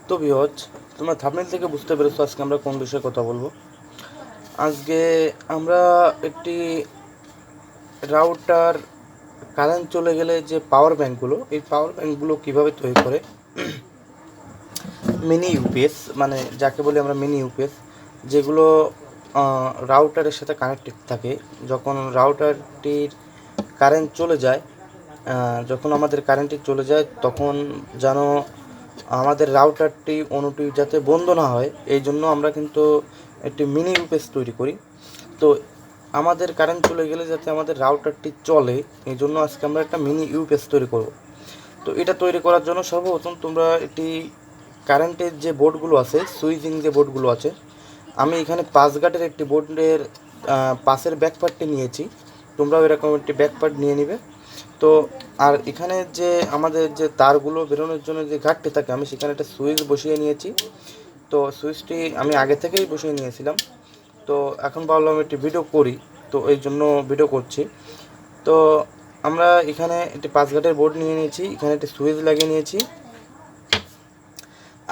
তো ভিউয়ার্স, তোমরা থাম্বনেল থেকে বুঝতে পেরেছো আজকে আমরা কোন বিষয়ে কথা বলবো। আজকে আমরা একটি রাউটার কারেন্ট চলে গেলে যে পাওয়ার ব্যাঙ্কগুলো, এই পাওয়ার ব্যাঙ্কগুলো কীভাবে তৈরি করে, মিনি ইউপিএস মানে যাকে বলি আমরা মিনি ইউপিএস, যেগুলো রাউটারের সাথে কানেক্টেড থাকে। যখন রাউটারটির কারেন্ট চলে যায়, যখন আমাদের কারেন্টটি চলে যায় তখন যেন আমাদের রাউটারটি অনুটি যাতে বন্ধ না হয়, এই জন্য আমরা কিন্তু একটি মিনি ইউপিএস তৈরি করি। তো আমাদের কারেন্ট চলে গেলে যাতে আমাদের রাউটারটি চলে, এই জন্য আজকে আমরা একটা মিনি ইউপিএস তৈরি করব। তো এটা তৈরি করার জন্য সর্বপ্রথম তোমরা একটি কারেন্টের যে বোর্ডগুলো আছে, সুইচিং যে বোর্ডগুলো আছে, আমি এখানে 5 গাটের একটি বোর্ডের পাশের ব্যাকপার্টটি নিয়েছি। তোমরাও এরকম একটি ব্যাকপার্ট নিয়ে নিবে। তো আর এখানে যে আমাদের যে তারগুলো বেরোনোর জন্য যে ঘাটটি থাকে, আমি সেখানে একটা সুইচ বসিয়ে নিয়েছি। তো সুইচটি আমি আগে থেকেই বসিয়ে নিয়েছিলাম। তো এখন ভাবলাম একটি ভিডিও করি, তো এই জন্য ভিডিও করছি। তো আমরা এখানে একটি 5 গাটের বোর্ড নিয়ে নিয়েছি, এখানে একটি সুইচ লাগিয়ে নিয়েছি,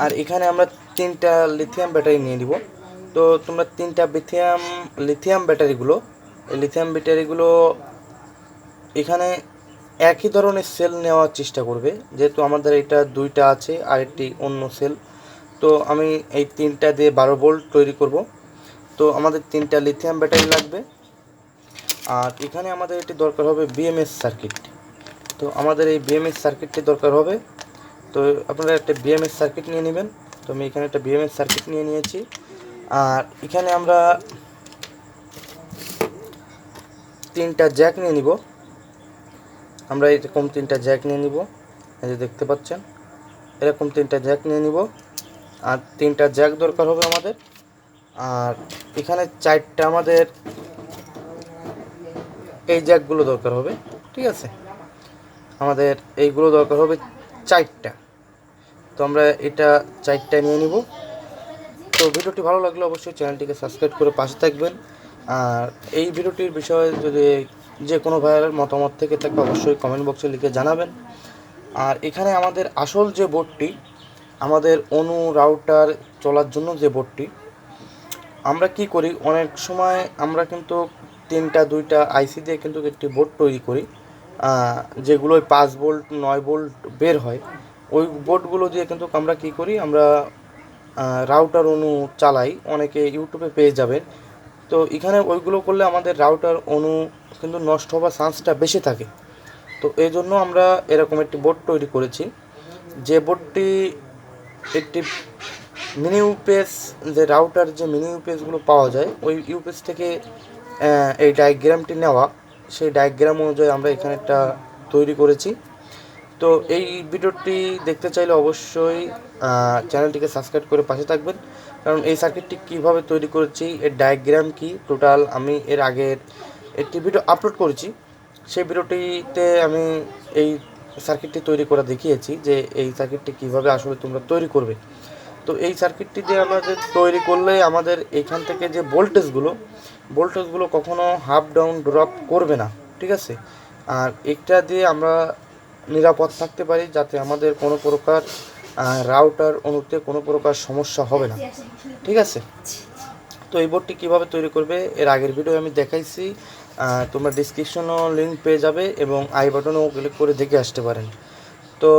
আর এখানে আমরা 3টা লিথিয়াম ব্যাটারি নিয়ে নিব। তো তোমরা 3টা লিথিয়াম ব্যাটারিগুলো, এই লিথিয়াম ব্যাটারিগুলো এখানে একই ধরনের সেল নেওয়ার চেষ্টা করবে, যেহেতু আমাদের এটা 2টা আছে আর একটি অন্য সেল। তো আমি এই 3টা দিয়ে 12 ভোল্ট তৈরি করব। তো আমাদের 3টা লিথিয়াম ব্যাটারি লাগবে, আর এখানে আমাদের এটি দরকার হবে বিএমএস সার্কিট। তো আমাদের এই বিএমএস সার্কিটটি দরকার হবে। তো আপনারা একটা বিএমএস সার্কিট নিয়ে নেবেন। তো আমি এখানে একটা বিএমএস সার্কিট নিয়ে নিয়েছি, আর এখানে আমরা 3টা জ্যাক নিয়ে নিব। আমরা এরকম 3টা জ্যাক নিয়ে নিব, এই যে দেখতে পাচ্ছেন, এরকম 3টা জ্যাক নিয়ে নিব। আর 3টা জ্যাক দরকার হবে আমাদের। আর এখানে 4টা আমাদের এই জ্যাকগুলো দরকার হবে, ঠিক আছে। আমাদের এইগুলো দরকার হবে 4টা। তো আমরা এটা 4টা নিয়ে নিব। তো ভিডিওটি ভালো লাগলে অবশ্যই চ্যানেলটিকে সাবস্ক্রাইব করে পাশে থাকবেন। আর এই ভিডিওটির বিষয়ে যদি যে কোনো ভাইয়ের মতামত থেকে থাকে অবশ্যই কমেন্ট বক্সে লিখে জানাবেন। আর এখানে আমাদের আসল যে বোর্ডটি, আমাদের অনু রাউটার চলার জন্য যে বোর্ডটি, আমরা কি করি, অনেক সময় আমরা কিন্তু 2টা আইসি দিয়ে কিন্তু একটি বোর্ড তৈরি করি, যেগুলোয় 5 ভোল্ট 9 ভোল্ট বের হয়। ওই বোর্ডগুলো দিয়ে কিন্তু আমরা কি করি, আমরা রাউটার অনু চালাই, অনেকে ইউটিউবে পেয়ে যাবেন। তো এখানে ওইগুলো করলে আমাদের রাউটার অনু কিন্তু নষ্ট হওয়ার চান্সটা বেশি থাকে। তো এই জন্য আমরা এরকম একটি বোর্ড তৈরি করেছি, যে বোর্ডটি একটি মিনি ইউপিএস, যে রাউটার যে মিনি ইউপিএসগুলো পাওয়া যায় ওই ইউপিএস থেকে এই ডায়াগ্রামটি নেওয়া, সেই ডায়াগ্রাম অনুযায়ী আমরা এখানে একটা তৈরি করেছি। তো এই ভিডিওটি দেখতে চাইলে অবশ্যই চ্যানেলটিকে সাবস্ক্রাইব করে পাশে থাকবেন, কারণ এই সার্কিটটি কীভাবে তৈরি করেছি, এর ডায়াগ্রাম কি টোটাল আমি এর আগের একটি ভিডিও আপলোড করেছি। সেই ভিডিওটিতে আমি এই সার্কিটটি তৈরি করা দেখিয়েছি, যে এই সার্কিটটি কীভাবে আসলে তোমরা তৈরি করবে। তো এই সার্কিটটি দিয়ে আমাদের তৈরি করলে আমাদের এখান থেকে যে ভোল্টেজগুলো কখনো হাফ ডাউন ড্রপ করবে না, ঠিক আছে। আর এটা দিয়ে আমরা নিরাপদ থাকতে পারি, যাতে আমাদের কোনো প্রকার রাউটার অনুতে কোনো প্রকার সমস্যা হবে না, ঠিক আছে। তো এই বোর্ডটি কীভাবে তৈরি করবে এর আগের ভিডিও আমি দেখাইছি, তোমরা ডিসক্রিপশনও লিঙ্ক পেয়ে যাবে এবং আই বাটনেও ক্লিক করে দেখে আসতে পারেন। তো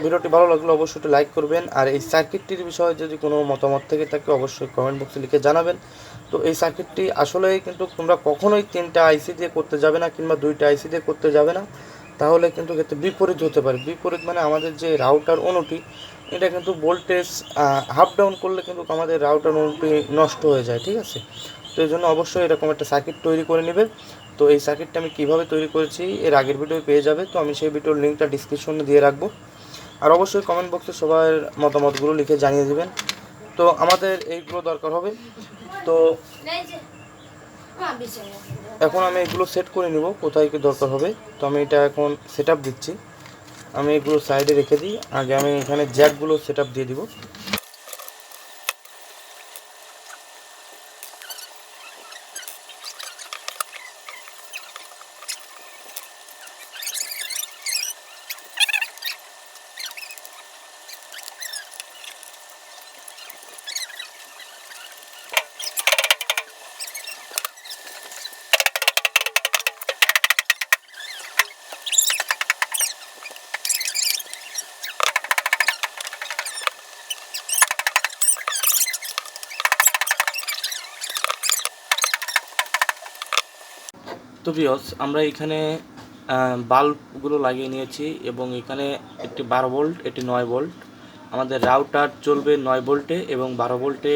ভিডিওটি ভালো লাগলে অবশ্যই একটু লাইক করবেন, আর এই সার্কিটটির বিষয়ে যদি কোনো মতামত থেকে থাকে অবশ্যই কমেন্ট বক্সে লিখে জানাবেন। তো এই সার্কিটটি আসলেই কিন্তু তোমরা কখনোই 3টা আইসি দিয়ে করতে যাবে না, কিংবা 2টা আইসি দিয়ে করতে যাবে না, তাহলে কিন্তু ক্ষেত্রে বিপরীত হতে পারে। বিপরীত মানে আমাদের যে রাউটার অনুটি, এটা কিন্তু ভোল্টেজ হাফ ডাউন করলে কিন্তু আমাদের রাউটার অনুটি নষ্ট হয়ে যায়, ঠিক আছে। তো এই জন্য অবশ্যই এরকম একটা সার্কিট তৈরি করে নেবে। তো এই সার্কিটটা আমি কীভাবে তৈরি করেছি এর আগের ভিডিও পেয়ে যাবে, তো আমি সেই ভিডিওর লিঙ্কটা ডিসক্রিপশনে দিয়ে রাখবো। আর অবশ্যই কমেন্ট বক্সে সবার মতামতগুলো লিখে জানিয়ে দেবেন। তো আমাদের এইগুলো দরকার হবে। তো এখন আমি এগুলো সেট করে নিব, কোথায় কি দরকার হবে। তো আমি এটা এখন সেট আপ দিচ্ছি, আমি এগুলো সাইডে রেখে দিই, আগে আমি এখানে জ্যাকগুলো সেট আপ দিয়ে দিব। তো ভিউয়ার্স, আমরা এখানে বাল্বগুলো লাগিয়ে নিয়েছি এবং এখানে একটি 12 ভোল্ট, একটি 9 ভোল্ট। আমাদের রাউটার চলবে 9 ভোল্টে এবং 12 ভোল্টে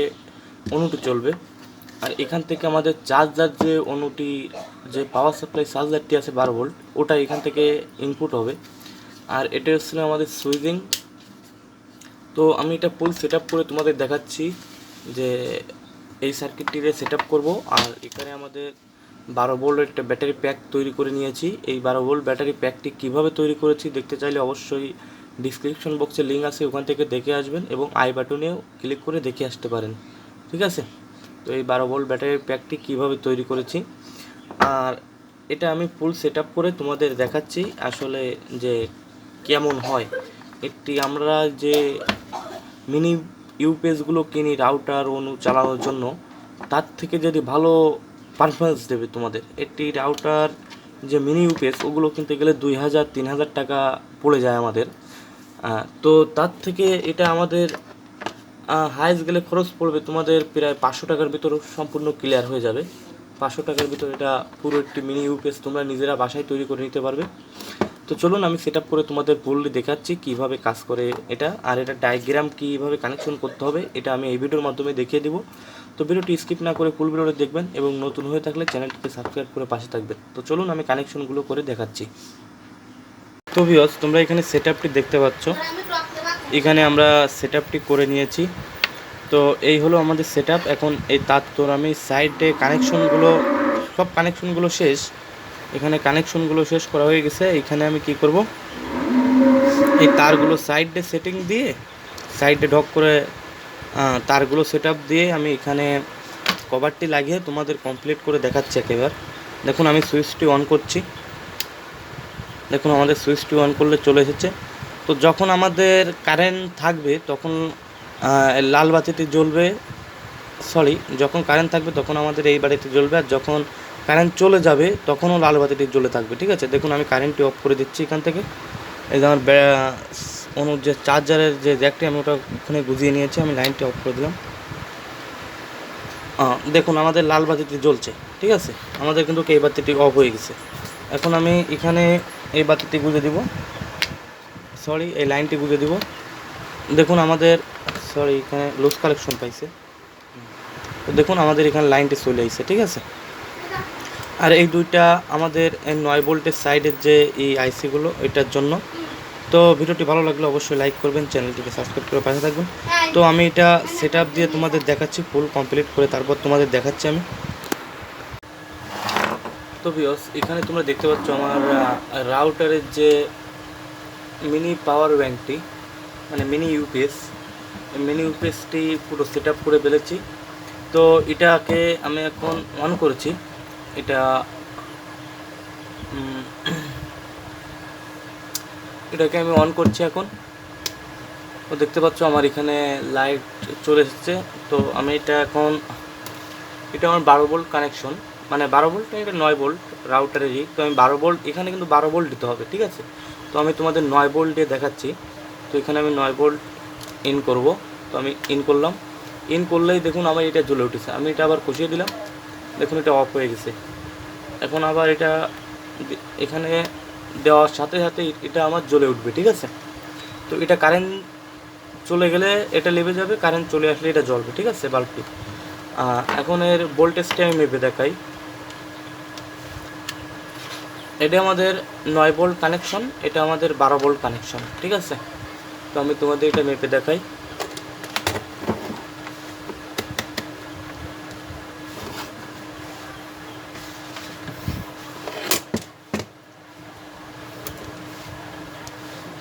অনুটি চলবে। আর এখান থেকে আমাদের চার্জার যে অনুটি, যে পাওয়ার সাপ্লাই চার্জারটি আছে 12 ভোল্ট, ওটা এখান থেকে ইনপুট হবে। আর এটা হচ্ছে আমাদের সুইচিং। তো আমি এটা ফুল সেট আপ করে তোমাদের দেখাচ্ছি যে এই সার্কিটটিরে সেট আপ করবো। আর এখানে আমাদের 12 ভোল্টের একটা ব্যাটারি প্যাক তৈরি করে নিয়েছি। এই 12 ভোল্ট ব্যাটারি প্যাকটি কীভাবে তৈরি করেছি দেখতে চাইলে অবশ্যই ডিসক্রিপশন বক্সে লিঙ্ক আছে, ওখান থেকে দেখে আসবেন এবং আই বাটনেও ক্লিক করে দেখে আসতে পারেন, ঠিক আছে। তো এই 12 ভোল্ট ব্যাটারির প্যাকটি কীভাবে তৈরি করেছি আর এটা আমি ফুল সেট আপ করে তোমাদের দেখাচ্ছি আসলে যে কেমন হয়। একটি আমরা যে মিনি ইউপিএসগুলো কিনি রাউটার অনু চালানোর জন্য, তার থেকে যদি ভালো পারফরমেন্স দেবে তোমাদের একটি রাউটার, যে মিনি ইউপিএস ওগুলো কিনতে গেলে 2000-3000 টাকা পড়ে যায় আমাদের। তো তার থেকে এটা আমাদের হাইস্ট গেলে খরচ পড়বে তোমাদের প্রায় 500 টাকার ভিতর সম্পূর্ণ ক্লিয়ার হয়ে যাবে। 500 টাকার ভিতর এটা পুরো একটি মিনি ইউপিএস তোমরা নিজেরা বাসায় তৈরি করে নিতে পারবে। তো চলুন আমি সেট আপ করে তোমাদের ফুললি দেখাচ্ছি কীভাবে কাজ করে এটা, আর এটা ডায়াগ্রাম কীভাবে কানেকশন করতে হবে এটা আমি এই ভিডিওর মাধ্যমে দেখিয়ে দেবো। তো ভিডিওটি স্কিপ না করে ফুল ভিডিওটি দেখবেন এবং নতুন হয়ে থাকলে চ্যানেলটিকে সাবস্ক্রাইব করে পাশে থাকবেন। তো চলুন আমি কানেকশনগুলো করে দেখাচ্ছি। তো ভিউয়ার্স, তোমরা এখানে সেট আপটি দেখতে পাচ্ছ, এখানে আমরা সেট আপটি করে নিয়েছি। তো এই হলো আমাদের সেট আপ। এখন এই তার তোর আমি সাইডে কানেকশনগুলো, সব কানেকশনগুলো শেষ, এখানে কানেকশনগুলো শেষ করা হয়ে গেছে। এখানে আমি কি করব, এই তারগুলো সাইডে সেটিং দিয়ে সাইডে ঢক করে তারগুলো সেট আপ দিয়ে আমি এখানে কভারটি লাগিয়ে তোমাদের কমপ্লিট করে দেখাচ্ছি একেবারে। দেখুন আমি সুইচটি অন করছি, দেখুন আমাদের সুইচটি অন করলে চলে এসেছে। তো যখন আমাদের কারেন্ট থাকবে তখন লাল বাতিটি জ্বলবে, যখন কারেন্ট থাকবে তখন আমাদের এই বাতিটি জ্বলবে, আর যখন কারেন্ট চলে যাবে তখনও লাল বাতিটি জ্বলে থাকবে, ঠিক আছে। দেখুন আমি কারেন্টটি অফ করে দিচ্ছি এখান থেকে। এই যে আমার যে চার্জারের যে জ্যাকটি আমি ওটা ওখানে গুজিয়ে নিয়েছি, আমি লাইনটি অফ করে দিলাম। দেখুন আমাদের লাল বাতিটি জ্বলছে, ঠিক আছে। আমাদের কিন্তু এই বাতিটি অফ হয়ে গেছে। এখন আমি এখানে এই বাতিটি গুজে দিব, এই লাইনটি গুজে দিব। দেখুন আমাদের এখানে লুজ কালেকশন পাইছে। তো দেখুন আমাদের এখানে লাইনটি চলে আসছে, ঠিক আছে। আর এই দুইটা আমাদের 9 ভোল্টের সাইডের যে এই আইসিগুলো, এটার জন্য। তো ভিডিওটি ভালো লাগলে অবশ্যই লাইক করবেন, চ্যানেলটিকে সাবস্ক্রাইব করে পাশে থাকবেন। তো আমি এটা সেট আপ দিয়ে তোমাদের দেখাচ্ছি, ফুল কমপ্লিট করে তারপর তোমাদের দেখাচ্ছি আমি। তো ভিউয়ার্স, এখানে তোমরা দেখতে পাচ্ছ আমার রাউটারের যে মিনি পাওয়ার ব্যাঙ্কটি, মানে মিনি ইউপিএসটি পুরো সেট আপ করে ফেলেছি। তো এটাকে আমি এখন অন করেছি, এটাকে আমি অন করছি এখন। তো দেখতে পাচ্ছ আমার এখানে লাইট চলে এসেছে। তো আমি এটা এখন, এটা আমার 12 ভোল্ট কানেকশন, মানে 12 ভোল্ট, এটা 9 ভোল্ট রাউটারেরই। তো আমি 12 ভোল্ট, এখানে কিন্তু 12 ভোল্ট দিতে হবে, ঠিক আছে। তো আমি তোমাদের 9 ভোল্ট দিয়ে দেখাচ্ছি। তো এখানে আমি 9 ভোল্ট ইন করব। তো আমি ইন করলাম, ইন করলেই দেখুন আমার এটা জ্বলে উঠেছে। আমি এটা আবার কষিয়ে দিলাম, দেখুন এটা অফ হয়ে গেছে। এখন আবার এটা এখানে দেওয়ার সাথে সাথে এটা আমার জ্বলে উঠবে, ঠিক আছে। তো এটা কারেন্ট চলে গেলে এটা লেবে যাবে, কারেন্ট চলে আসলে এটা জ্বলবে, ঠিক আছে বাল্বটি। এখন এর ভোল্টেজটা আমি মেপে দেখাই। এটা আমাদের 9 ভোল্ট কানেকশন, এটা আমাদের 12 ভোল্ট কানেকশন, ঠিক আছে। তো আমি তোমাদের এটা মেপে দেখাই।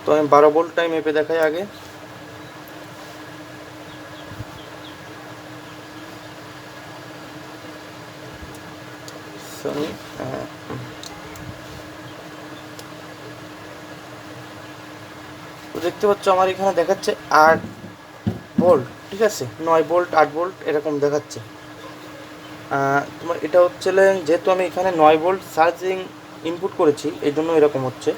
তো আমি 12 ভোল্টটাই মেপে দেখাই আগে। তো দেখতে পাচ্ছ আমার এখানে দেখাচ্ছে 8 ভোল্ট, ঠিক আছে। 9 ভোল্ট 8 ভোল্ট এরকম দেখাচ্ছে। তোমার এটা হচ্ছে যেহেতু আমি এখানে 9 ভোল্ট চার্জিং ইনপুট করেছি, এই জন্য এরকম হচ্ছে।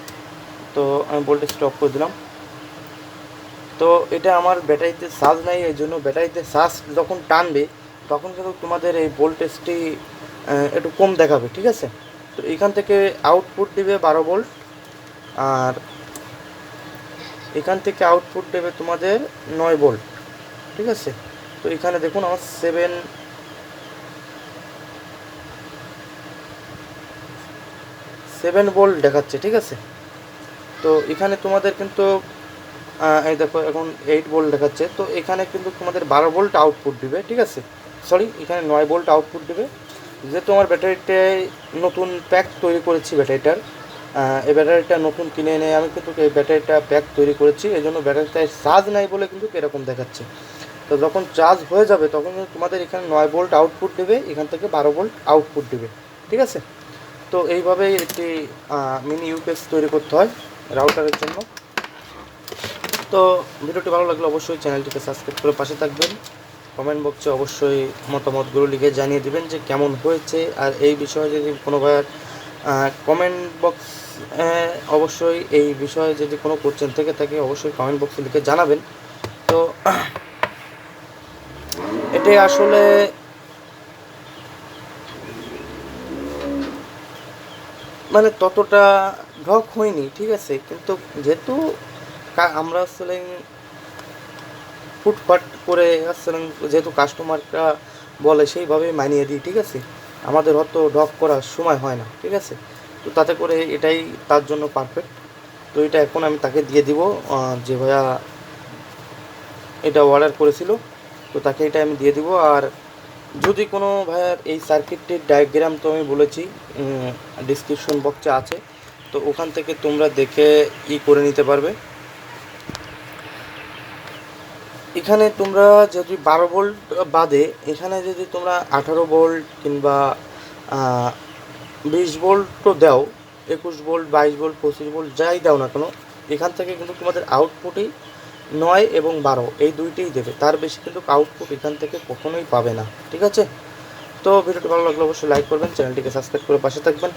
তো আমি ভোল্টেজটা অফ করে দিলাম। তো এটা আমার ব্যাটারিতে চার্জ নাই, এই জন্য ব্যাটারিতে চার্জ যখন টানবে তখন কিন্তু তোমাদের এই ভোল্টেজটি একটু কম দেখাবে, ঠিক আছে। তো তো এখান থেকে আউটপুট দিবে 12 ভোল্ট, আর এখান থেকে আউটপুট দেবে তোমাদের 9 ভোল্ট, ঠিক আছে। তো এখানে দেখুন আমার 7 ভোল্ট দেখাচ্ছে, ঠিক আছে। তো এখানে তোমাদের কিন্তু এই দেখো এখন 8 ভোল্ট দেখাচ্ছে। তো এখানে কিন্তু তোমাদের 12 ভোল্ট আউটপুট দিবে, ঠিক আছে। সরি, এখানে 9 ভোল্ট আউটপুট দিবে। যেহেতু আমার ব্যাটারিটায় নতুন প্যাক তৈরি করেছি ব্যাটারিটার, এই ব্যাটারিটা নতুন কিনে এনে আমি কিন্তু এই ব্যাটারিটা প্যাক তৈরি করেছি, এই জন্য ব্যাটারিটায় চার্জ নাই বলে কিন্তু এরকম দেখাচ্ছে। তো যখন চার্জ হয়ে যাবে তখন কিন্তু তোমাদের এখানে 9 ভোল্ট আউটপুট দেবে, এখান থেকে 12 ভোল্ট আউটপুট দেবে, ঠিক আছে। তো এইভাবেই একটি মিনি ইউপিএস তৈরি করতে হয় রাউটারের জন্য। তো ভিডিওটি ভালো লাগলে অবশ্যই চ্যানেলটিকে সাবস্ক্রাইব করে পাশে থাকবেন। কমেন্ট বক্সে অবশ্যই মতামতগুলো লিখে জানিয়ে দেবেন যে কেমন হয়েছে। আর এই বিষয়ে যদি কোনো ভাইয়ের কমেন্ট বক্স অবশ্যই এই বিষয়ে যদি কোনো কোশ্চেন থেকে থাকে অবশ্যই কমেন্ট বক্সে লিখে জানাবেন। তো এটাই আসলে মানে ততটা ঢক হয়নি, ঠিক আছে। কিন্তু যেহেতু আমরা আসলে ফুটফাট করে আসলে যেহেতু কাস্টমাররা বলে সেইভাবেই মানিয়ে দিই, ঠিক আছে। আমাদের হয়তো ঢক করার সময় হয় না, ঠিক আছে। তো তাতে করে এটাই তার জন্য পারফেক্ট। তো এটা এখন আমি তাকে দিয়ে দিব, যে ভাইয়া এটা অর্ডার করেছিল, তো তাকে এটা আমি দিয়ে দিব। আর যদি কোনো ভাইয়ার এই সার্কিটটির ডায়াগ্রাম তো আমি বলেছি ডিসক্রিপশন বক্সে আছে, তো ওখান থেকে তোমরা দেখে করে নিতে পারবে। এখানে তোমরা যদি 12 ভোল্ট বাদে এখানে যদি তোমরা 18 ভোল্ট কিংবা 20 ভোল্টও দাও, 21 ভোল্ট, 22 ভোল্ট, 25 ভোল্ট যাই দাও না কেন, এখান থেকে কিন্তু তোমাদের আউটপুটই 9 এবং 12 এই দুইটিই দেবে, তার বেশি কিন্তু আউটপুট এখান থেকে কখনোই পাবে না, ঠিক আছে। তো ভিডিওটি ভালো লাগলে অবশ্যই লাইক করবেন, চ্যানেলটিকে সাবস্ক্রাইব করে পাশে থাকবেন।